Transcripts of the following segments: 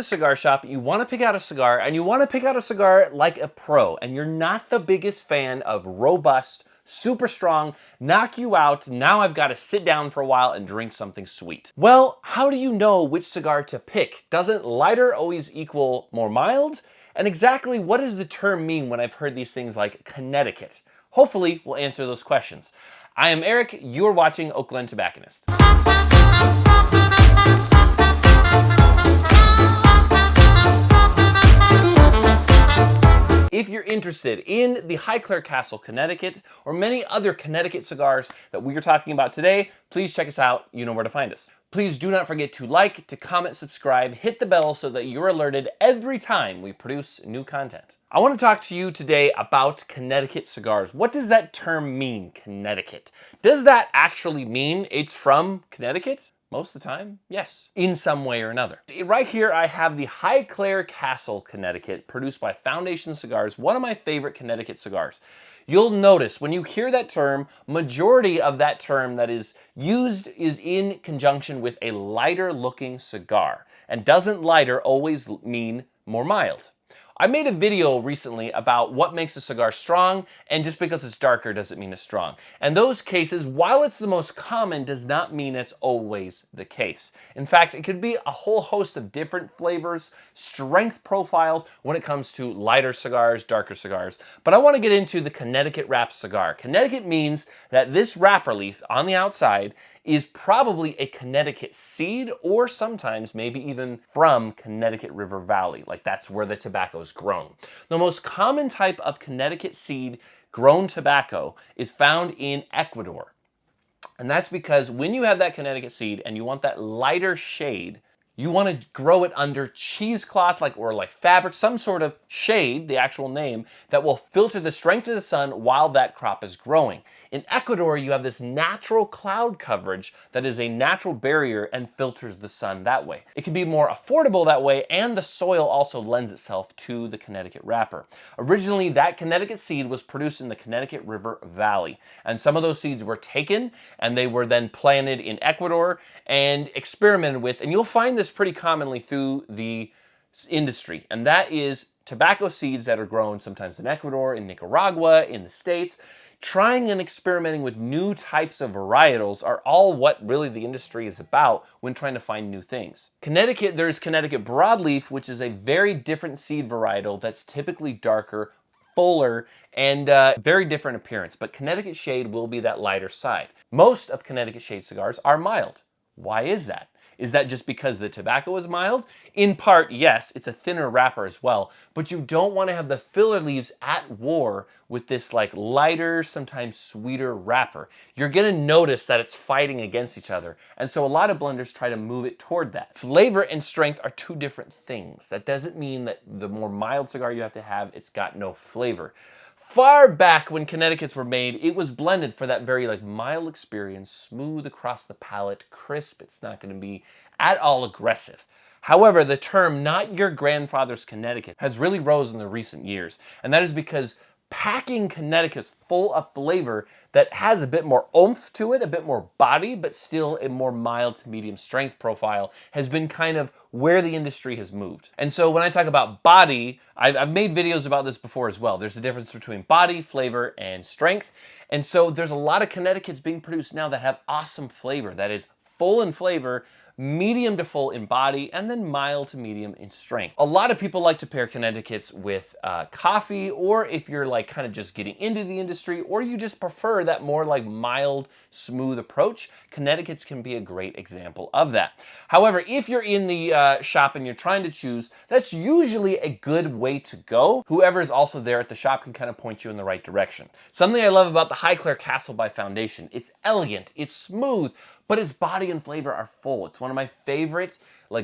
Cigar shop, you want to pick out a cigar, and you want to pick out a cigar like a pro, and you're not the biggest fan of robust, super strong, knock you out, now I've got to sit down for a while and drink something sweet. Well, how do you know which cigar to pick? Doesn't lighter always equal more mild? And exactly what does the term mean when I've heard these things like Connecticut? Hopefully, we'll answer those questions. I am Eric, you're watching Oak Glen Tobacconist. If you're interested in the Highclere Castle Connecticut or many other Connecticut cigars that we are talking about today, please check us out. You know where to find us. Please do not forget to like, to comment, subscribe, hit the bell so that you're alerted every time we produce new content. I want to talk to you today about Connecticut cigars. What does that term mean, Connecticut? Does that actually mean it's from Connecticut? Most of the time, yes, in some way or another. Right here, I have the Highclere Castle Connecticut, produced by Foundation Cigars, one of my favorite Connecticut cigars. You'll notice when you hear that term, majority of that term that is used is in conjunction with a lighter looking cigar. And doesn't lighter always mean more mild? I made a video recently about what makes a cigar strong, and just because it's darker doesn't mean it's strong. And those cases, while it's the most common, does not mean it's always the case. In fact, it could be a whole host of different flavors, strength profiles when it comes to lighter cigars, darker cigars. But I want to get into the Connecticut wrap cigar. Connecticut means that this wrapper leaf on the outside is probably a Connecticut seed, or sometimes maybe even from Connecticut River Valley, like that's where the tobacco is grown. The most common type of Connecticut seed grown tobacco is found in Ecuador. And that's because when you have that Connecticut seed and you want that lighter shade, you want to grow it under cheesecloth or like fabric, some sort of shade, the actual name, that will filter the strength of the sun while that crop is growing. In Ecuador, you have this natural cloud coverage that is a natural barrier and filters the sun that way. It can be more affordable that way, and the soil also lends itself to the Connecticut wrapper. Originally, that Connecticut seed was produced in the Connecticut River Valley, and some of those seeds were taken and they were then planted in Ecuador and experimented with, and you'll find this pretty commonly through the industry, and that is tobacco seeds that are grown sometimes in Ecuador, in Nicaragua, in the States. Trying and experimenting with new types of varietals are all what really the industry is about when trying to find new things. Connecticut, there's Connecticut broadleaf, which is a very different seed varietal that's typically darker, fuller, and very different appearance, but Connecticut shade will be that lighter side. Most of Connecticut shade cigars are mild. Why is that? Is that just because the tobacco is mild? In part, yes, it's a thinner wrapper as well, but you don't want to have the filler leaves at war with this like lighter, sometimes sweeter wrapper. You're going to notice that it's fighting against each other, and so a lot of blenders try to move it toward that. Flavor and strength are two different things. That doesn't mean that the more mild cigar you have to have, it's got no flavor. Far back when Connecticut's were made, it was blended for that very mild experience, smooth across the palate, crisp. It's not going to be at all aggressive. However, the term "not your grandfather's Connecticut" has really rose in the recent years, and that is because packing Connecticut's full of flavor that has a bit more oomph to it, a bit more body, but still a more mild to medium strength profile has been kind of where the industry has moved. And so when I talk about body, I've made videos about this before as well. There's a difference between body, flavor, and strength. And so there's a lot of Connecticut's being produced now that have awesome flavor, that is full in flavor, medium to full in body, and then mild to medium in strength. A lot of people like to pair Connecticut's with coffee, or if you're kind of just getting into the industry, or you just prefer that more mild, smooth approach, Connecticut's can be a great example of that. However, if you're in the shop and you're trying to choose, that's usually a good way to go. Whoever is also there at the shop can kind of point you in the right direction. Something I love about the Highclere Castle by Foundation, it's elegant, it's smooth, but its body and flavor are full. It's one of my favorite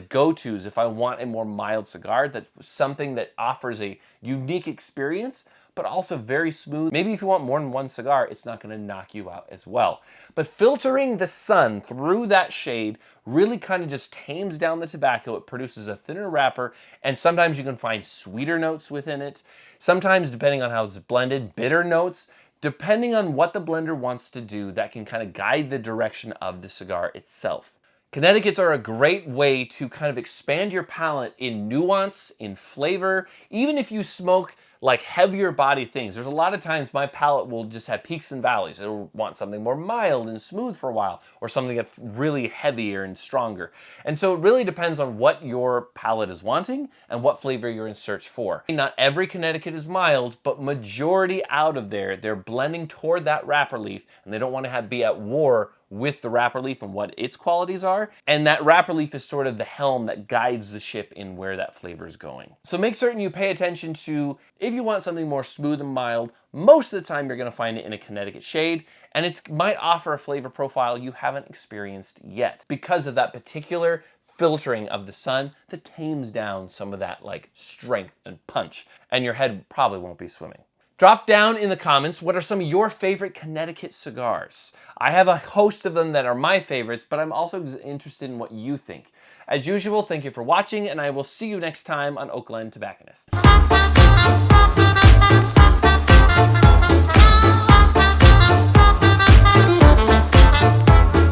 go-tos if I want a more mild cigar. That's something that offers a unique experience, but also very smooth. Maybe if you want more than one cigar, it's not going to knock you out as well. But filtering the sun through that shade really kind of just tames down the tobacco. It produces a thinner wrapper, and sometimes you can find sweeter notes within it. Sometimes, depending on how it's blended, bitter notes. Depending on what the blender wants to do, that can kind of guide the direction of the cigar itself. Connecticut's are a great way to kind of expand your palate in nuance, in flavor, even if you smoke like heavier body things. There's a lot of times my palate will just have peaks and valleys. It'll want something more mild and smooth for a while, or something that's really heavier and stronger. And so it really depends on what your palate is wanting and what flavor you're in search for. Not every Connecticut is mild, but majority out of there, they're blending toward that wrapper leaf, and they don't want to be at war with the wrapper leaf and what its qualities are. And that wrapper leaf is sort of the helm that guides the ship in where that flavor is going. So make certain you pay attention to, if you want something more smooth and mild, most of the time you're gonna find it in a Connecticut shade, and it might offer a flavor profile you haven't experienced yet because of that particular filtering of the sun that tames down some of that like strength and punch, and your head probably won't be swimming. Drop down in the comments what are some of your favorite Connecticut cigars. I have a host of them that are my favorites, but I'm also interested in what you think. As usual, thank you for watching, and I will see you next time on Oakland Tobacconist.